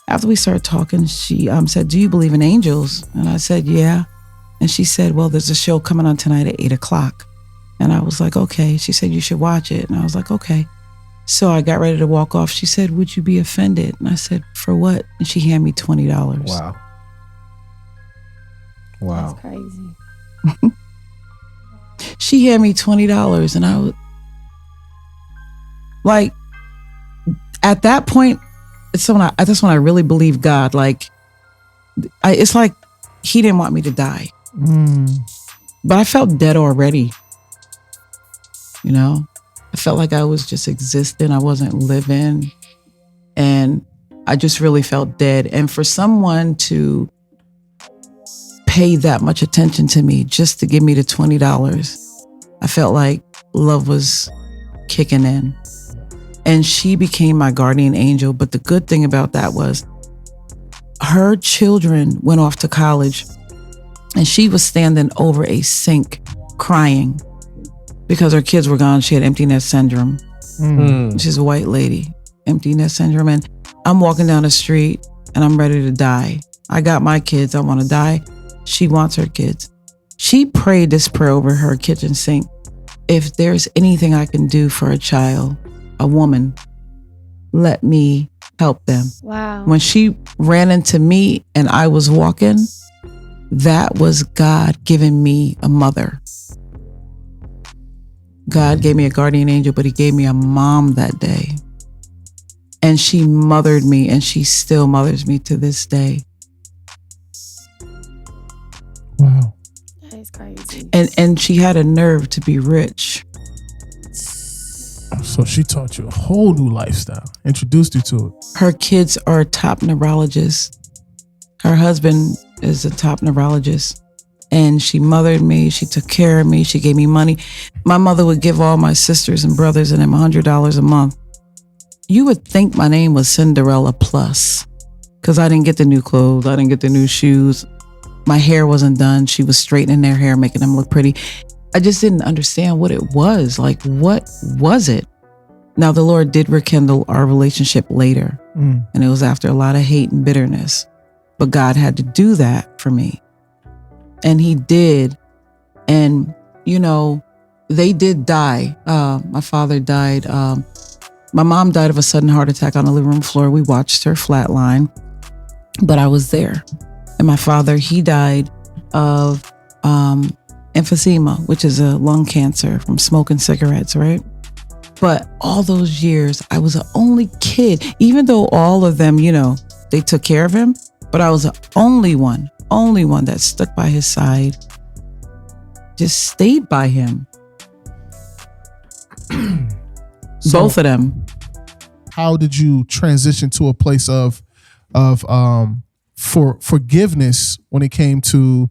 After we started talking, she said, do you believe in angels? And I said, yeah. And she said, well, there's a show coming on tonight at 8:00. And I was like, okay. She said, you should watch it. And I was like, okay. So I got ready to walk off. She said, would you be offended? And I said, for what? And she handed me $20. Wow. That's crazy. She handed me $20. And I was like, at that point, that's when I really believed God. Like, it's like he didn't want me to die. But I felt dead already. You know, I felt like I was just existing. I wasn't living. And I just really felt dead. And for someone to pay that much attention to me just to give me the $20, I felt like love was kicking in. And she became my guardian angel. But the good thing about that was her children went off to college and she was standing over a sink crying because her kids were gone. She had empty nest syndrome. She's a white lady, empty nest syndrome. And I'm walking down the street and I'm ready to die. I got my kids. I want to die. She wants her kids. She prayed this prayer over her kitchen sink. If there's anything I can do for a child, a woman, let me help them. Wow. When she ran into me and I was walking, that was God giving me a mother. God gave me a guardian angel, but he gave me a mom that day. And she mothered me, and she still mothers me to this day. Wow. That is crazy. And she had a nerve to be rich. So she taught you a whole new lifestyle, introduced you to it. Her kids are top neurologists. Her husband is a top neurologist. And she mothered me. She took care of me. She gave me money. My mother would give all my sisters and brothers and them $100 a month. You would think my name was Cinderella Plus, because I didn't get the new clothes. I didn't get the new shoes. My hair wasn't done. She was straightening their hair, making them look pretty. I just didn't understand what it was. Like, what was it? Now, the Lord did rekindle our relationship later. And it was after a lot of hate and bitterness. But God had to do that for me. And he did. And, you know, they did die. My father died. My mom died of a sudden heart attack on the living room floor. We watched her flatline, but I was there. And my father, he died of emphysema, which is a lung cancer from smoking cigarettes, right? But all those years, I was the only kid, even though all of them, you know, they took care of him, but I was the only one that stuck by his side, just stayed by him. So both of them. How did you transition to a place of forgiveness when it came to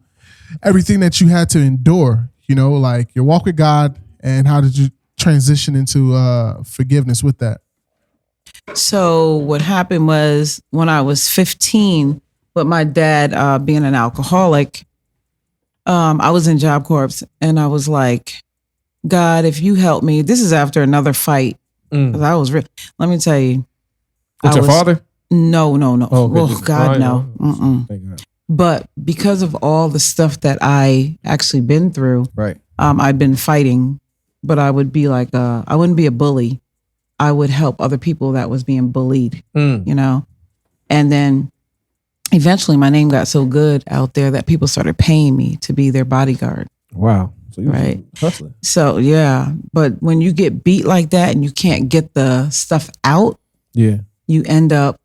everything that you had to endure? You know, like your walk with God, and how did you transition into forgiveness with that? So what happened was when I was 15, with my dad being an alcoholic, I was in Job Corps, and I was like, God, if you help me, this is after another fight. 'Cause I was let me tell you. With your father? No. Oh, Oh, God, no. Thank God. But because of all the stuff that I actually been through, Right. I've been fighting, but I would be like, I wouldn't be a bully. I would help other people that was being bullied, you know? And then eventually my name got so good out there that people started paying me to be their bodyguard. Wow. So you Right. hustling. So yeah, but when you get beat like that and you can't get the stuff out, Yeah. you end up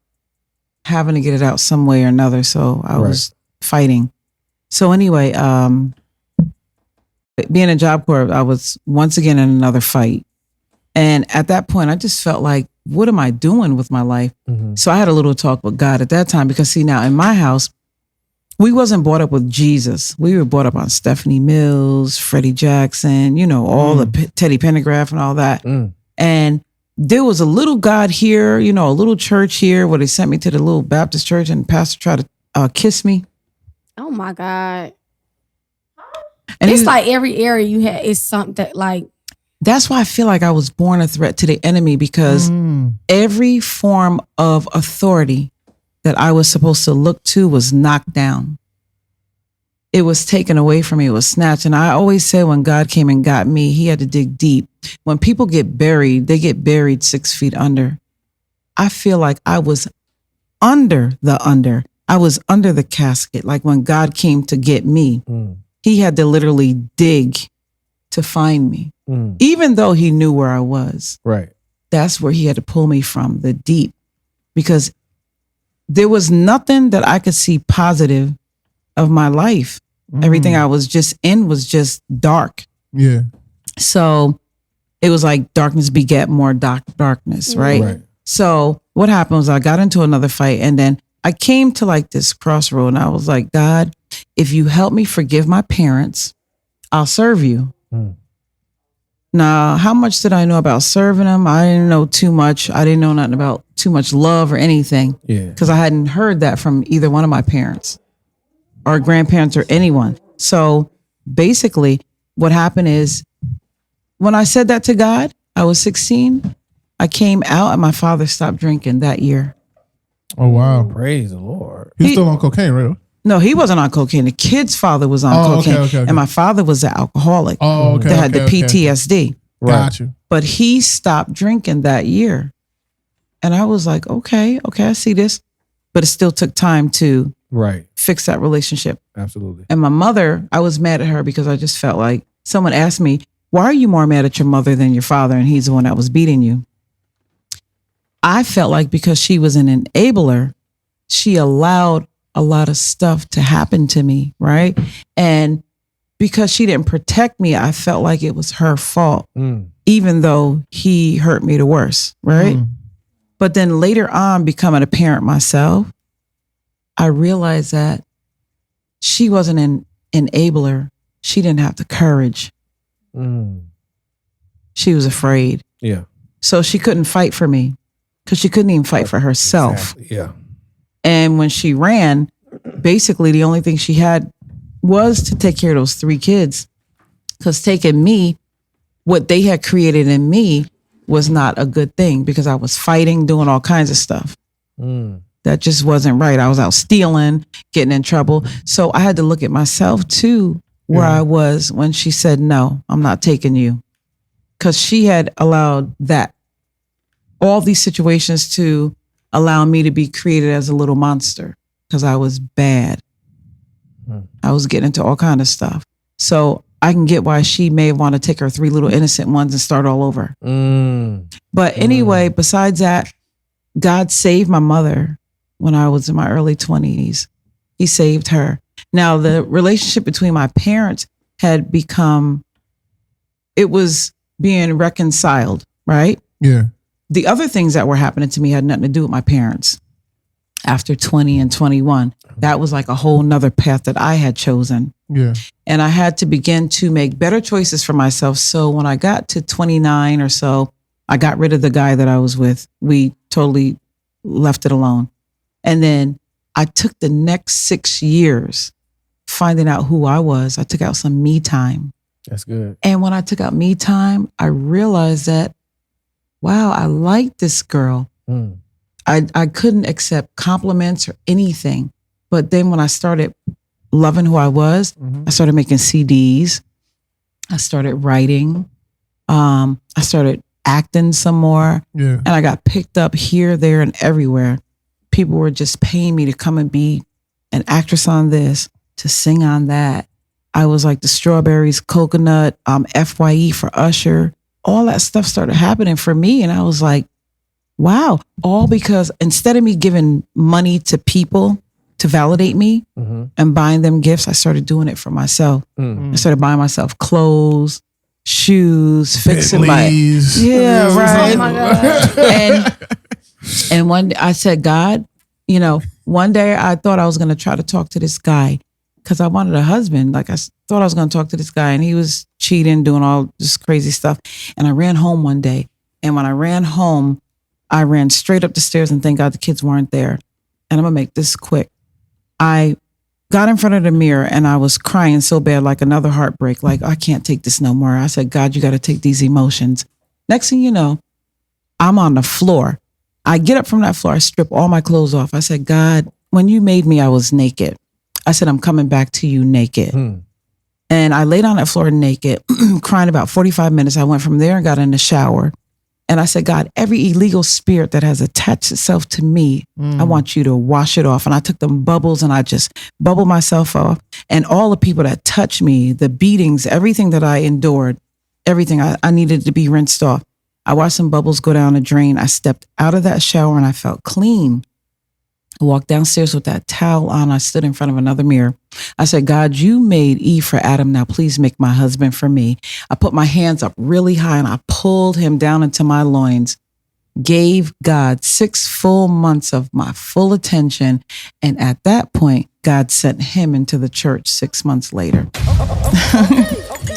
having to get it out some way or another. So I was fighting. So anyway, being a Job Corps, I was once again in another fight. And at that point, I just felt like, what am I doing with my life? So I had a little talk with God at that time, because see, now in my house, we wasn't brought up with Jesus. We were brought up on Stephanie Mills, Freddie Jackson, you know, all the Teddy Pendergrass and all that. And there was a little God here, you know, a little church here where they sent me to the little Baptist church, and the pastor tried to kiss me. Oh my God. And It's like every area you had is something that, like, that's why I feel like I was born a threat to the enemy, because every form of authority that I was supposed to look to was knocked down. It was taken away from me. It was snatched. And I always say, when God came and got me, he had to dig deep. When people get buried, they get buried 6 feet under. I feel like I was under the under. I was under the casket. Like when God came to get me, he had to literally dig to find me. Even though he knew where I was. Right. That's where he had to pull me from, the deep. Because there was nothing that I could see positive of my life. Everything I was just in was just dark. Yeah. So it was like darkness begat more darkness, right? So what happened was I got into another fight, and then I came to like this crossroad, and I was like, God, if you help me forgive my parents, I'll serve you. Now, how much did I know about serving them? I didn't know too much. I didn't know nothing about too much love or anything. Yeah. Because I hadn't heard that from either one of my parents or grandparents or anyone. So basically what happened is, when I said that to God, I was 16. I came out and my father stopped drinking that year. Oh, wow. Praise the Lord. He's still on cocaine, right? No, he wasn't on cocaine. The kid's father was on cocaine. Okay. And my father was an alcoholic that had the PTSD. Got you. But he stopped drinking that year. And I was like, okay, I see this. But it still took time to fix that relationship. Absolutely. And my mother, I was mad at her because I just felt like someone asked me, why are you more mad at your mother than your father? And he's the one that was beating you. I felt like because she was an enabler, she allowed a lot of stuff to happen to me, right? And because she didn't protect me, I felt like it was her fault, even though he hurt me the worst, right? But then later on, becoming a parent myself, I realized that she wasn't an enabler. She didn't have the courage. She was afraid. Yeah. So she couldn't fight for me because she couldn't even fight for herself. Exactly. Yeah. And when she ran, basically the only thing she had was to take care of those 3 kids. Because taking me, what they had created in me was not a good thing because I was fighting, doing all kinds of stuff. That just wasn't right. I was out stealing, getting in trouble. So I had to look at myself too, where I was when she said, no, I'm not taking you. Because she had allowed all these situations to allow me to be created as a little monster because I was bad. I was getting into all kind of stuff. So I can get why she may want to take her 3 little innocent ones and start all over. But anyway, besides that, God saved my mother when I was in my early 20s. He saved her. Now, the relationship between my parents had it was being reconciled, right? Yeah. The other things that were happening to me had nothing to do with my parents. After 20 and 21, that was like a whole nother path that I had chosen. Yeah. And I had to begin to make better choices for myself. So when I got to 29 or so, I got rid of the guy that I was with. We totally left it alone. And then I took the next 6 years finding out who I was. I took out some me time. That's good. And when I took out me time, I realized that, wow, I like this girl. I couldn't accept compliments or anything. But then when I started loving who I was, I started making CDs. I started writing. I started acting some more. Yeah. And I got picked up here, there, and everywhere. People were just paying me to come and be an actress on this, to sing on that. I was like the Strawberries, Coconut, FYE for Usher. All that stuff started happening for me. And I was like, wow, all because instead of me giving money to people to validate me and buying them gifts, I started doing it for myself. I started buying myself clothes, shoes, fixing my... Yeah, right. Oh my God. And one day I said, God, one day I thought I was going to try to talk to this guy because I wanted a husband. Like I thought I was going to talk to this guy and he was cheating, doing all this crazy stuff. And I ran home one day. And when I ran home, I ran straight up the stairs and thank God the kids weren't there. And I'm going to make this quick. I got in front of the mirror and I was crying so bad, like another heartbreak. Like, I can't take this no more. I said, God, you got to take these emotions. Next thing you know, I'm on the floor. I get up from that floor. I strip all my clothes off. I said, God, when you made me, I was naked. I said, I'm coming back to you naked. And I laid on that floor naked, crying about 45 minutes. I went from there and got in the shower. And I said, God, every illegal spirit that has attached itself to me, I want you to wash it off. And I took them bubbles and I just bubbled myself off. And all the people that touched me, the beatings, everything that I endured, everything I needed to be rinsed off. I watched some bubbles go down the drain. I stepped out of that shower and I felt clean. I walked downstairs with that towel on. I stood in front of another mirror. I said, God, you made Eve for Adam. Now please make my husband for me. I put my hands up really high and I pulled him down into my loins, gave God 6 full months of my full attention. And at that point, God sent him into the church 6 months later.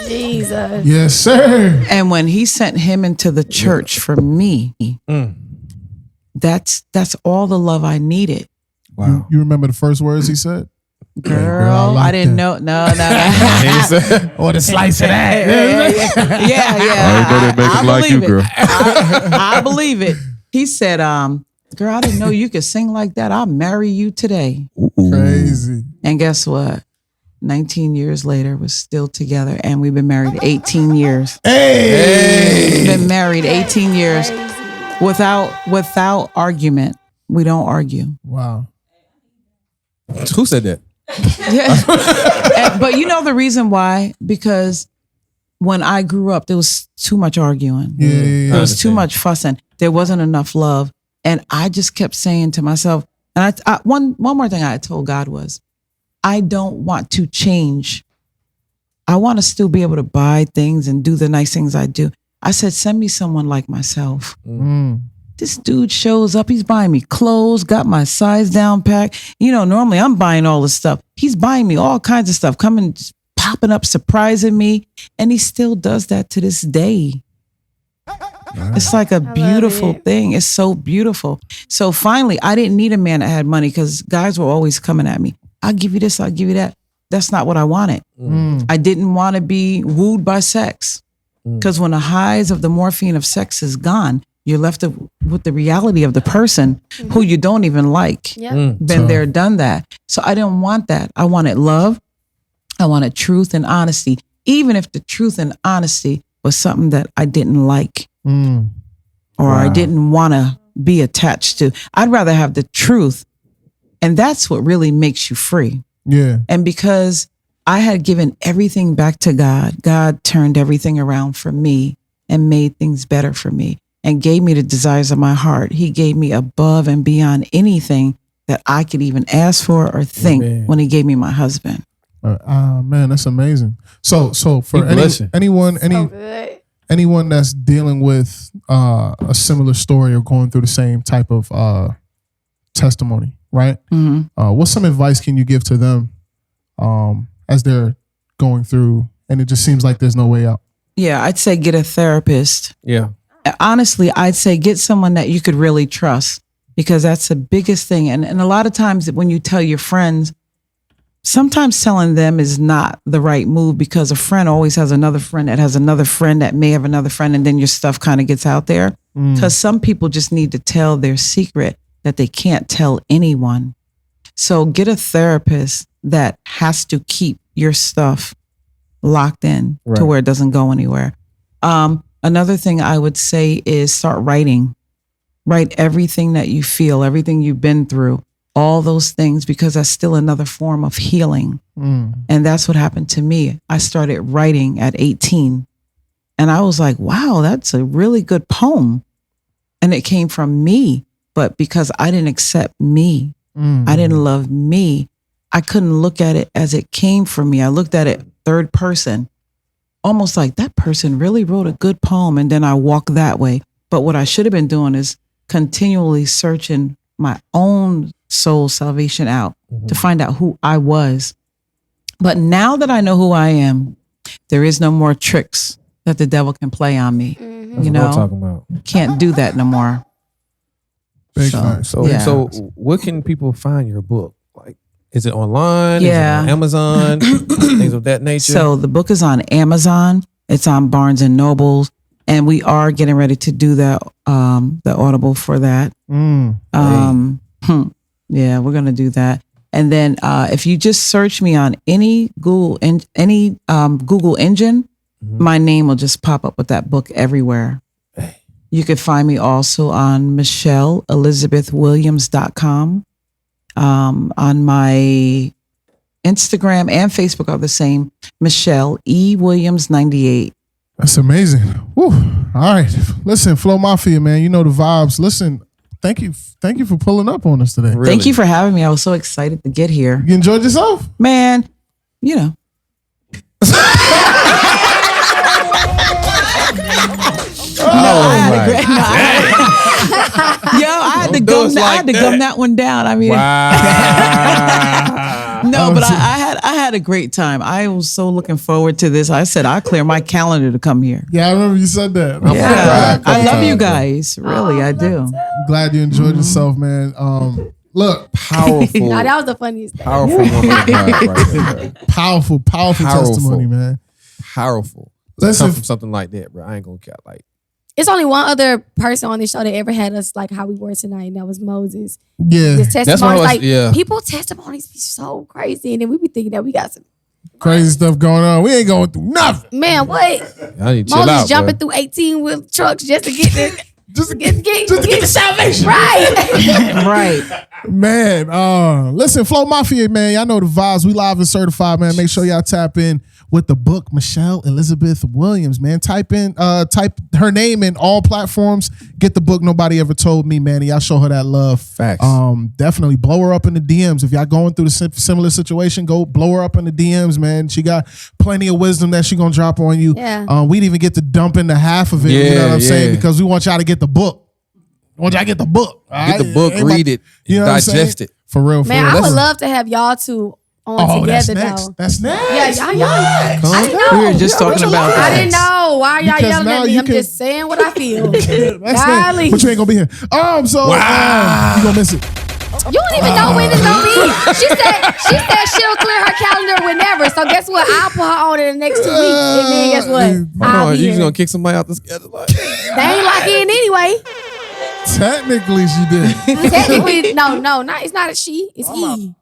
Jesus. Yes, sir. And when he sent him into the church for me, that's all the love I needed. Wow. You remember the first words he said? Girl, I didn't know. No. Or the slice of that. Yeah. I know that make him like you, girl. I believe it. He said, girl, I didn't know you could sing like that. I'll marry you today. Ooh. Crazy. And guess what? 19 years later, we're still together and we've been married 18 years. Hey! We've been married 18 years. Without argument, we don't argue. Wow. Who said that? Yeah. But you know the reason why? Because when I grew up, there was too much arguing. Yeah. There was too much fussing. There wasn't enough love. And I just kept saying to myself, and one more thing I told God was, I don't want to change. I want to still be able to buy things and do the nice things I do. I said, send me someone like myself. This dude shows up. He's buying me clothes, got my size down pack. You know, normally I'm buying all this stuff. He's buying me all kinds of stuff, coming, popping up, surprising me. And he still does that to this day. It's like a beautiful thing. It's so beautiful. So finally, I didn't need a man that had money because guys were always coming at me. I'll give you this, I'll give you that. That's not what I wanted. I didn't want to be wooed by sex. Because when the highs of the morphine of sex is gone, you're left with the reality of the person who you don't even like. Been there, done that. So I didn't want that. I wanted love. I wanted truth and honesty. Even if the truth and honesty was something that I didn't like or I didn't want to be attached to. I'd rather have the truth. And that's what really makes you free. Yeah. And because I had given everything back to God, God turned everything around for me and made things better for me and gave me the desires of my heart. He gave me above and beyond anything that I could even ask for or think when he gave me my husband. Man, that's amazing. So for anyone that's dealing with a similar story or going through the same type of testimony, right? What's some advice can you give to them as they're going through and it just seems like there's no way out? Yeah, I'd say get a therapist. Yeah. Honestly, I'd say get someone that you could really trust because that's the biggest thing. And a lot of times when you tell your friends, sometimes telling them is not the right move because a friend always has another friend that has another friend that may have another friend and then your stuff kind of gets out there. Because some people just need to tell their secret that they can't tell anyone. So get a therapist that has to keep your stuff locked in to where it doesn't go anywhere. Another thing I would say is start writing. Write everything that you feel, everything you've been through, all those things, because that's still another form of healing. And that's what happened to me. I started writing at 18 and I was like, wow, that's a really good poem. And it came from me, but because I didn't accept me, I didn't love me, I couldn't look at it as it came from me. I looked at it third person, almost like that person really wrote a good poem. And then I walk that way. But what I should have been doing is continually searching my own soul salvation out to find out who I was. But now that I know who I am, there is no more tricks that the devil can play on me. You know, what I'm talking about. Can't do that no more. So what can people find your book? Like, is it online? Yeah. Is it on Amazon? Things of that nature? So the book is on Amazon. It's on Barnes and Nobles. And we are getting ready to do the Audible for that. Yeah, we're going to do that. And then if you just search me on any Google engine, my name will just pop up with that book everywhere. You could find me also on MichelleElizabethWilliams.com. On my Instagram and Facebook are the same, Michelle E. Williams 98. That's amazing. Woo. All right. Listen, Flow Mafia, man, you know the vibes. Listen, thank you for pulling up on us today. Really? Thank you for having me. I was so excited to get here. You enjoyed yourself? Man, you know. I had to gum that one down. I mean, no, but I had a great time. I was so looking forward to this. I said I'll clear my calendar to come here. Yeah, I remember you said that. I love you guys. Really, I do. I'm glad you enjoyed yourself, man. Look, powerful. No, that was the funniest thing. Powerful woman of God right there. Powerful testimony, man. Powerful. Listen, from something like that, bro. I ain't gonna count like. It's only one other person on this show that ever had us like how we were tonight, and that was Moses. Yeah. His testimonies, people's testimonies be so crazy, and then we be thinking that we got some crazy stuff going on. We ain't going through nothing. Man, what? I need to chill Moses out, jumping bro. through 18-wheel trucks just to get there. Just to get the salvation. Right. Right. Man, listen, Flow Mafia, man, y'all know the vibes. We live and certified, man. Make sure y'all tap in with the book, Michelle Elizabeth Williams, man. Type her name in all platforms. Get the book, Nobody Ever Told Me, man. And y'all show her that love. Facts. Definitely blow her up in the DMs. If y'all going through the similar situation, go blow her up in the DMs, man. She got plenty of wisdom that she gonna drop on you. Yeah. We'd even get to dump into half of it, you know what I'm saying? Because we want y'all to get the book. Get the book. Get the book, read it, you know digest it. For real. Man, I would love to have y'all two on together though. That's next. Yeah, y'all. I didn't know. We were just talking about that. I didn't know. Why are y'all Because yelling now at me? you I'm can- just saying what I feel. That's Golly. next. But you ain't gonna be here. So you gonna miss it. You don't even know when it's gonna be. She said she'll clear her calendar whenever. So guess what? I'll put her on in the next 2 weeks. And then guess what? I'll be You just here. gonna kick somebody out the schedule? Like, They ain't locked in anyway. Technically, she did. Technically, no, it's not a she. It's he.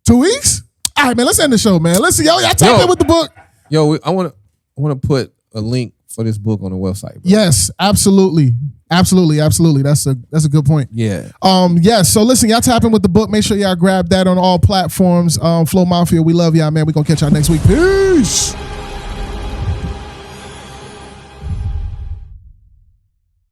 2 weeks? All right, man. Let's end the show, man. Listen, y'all tap in with the book. yo, I want to put a link for this book on the website. Bro. Yes, absolutely. That's a good point. Yeah. Yes. So listen, y'all tap in with the book. Make sure y'all grab that on all platforms. Flow Mafia, we love y'all, man. We gonna catch y'all next week. Peace.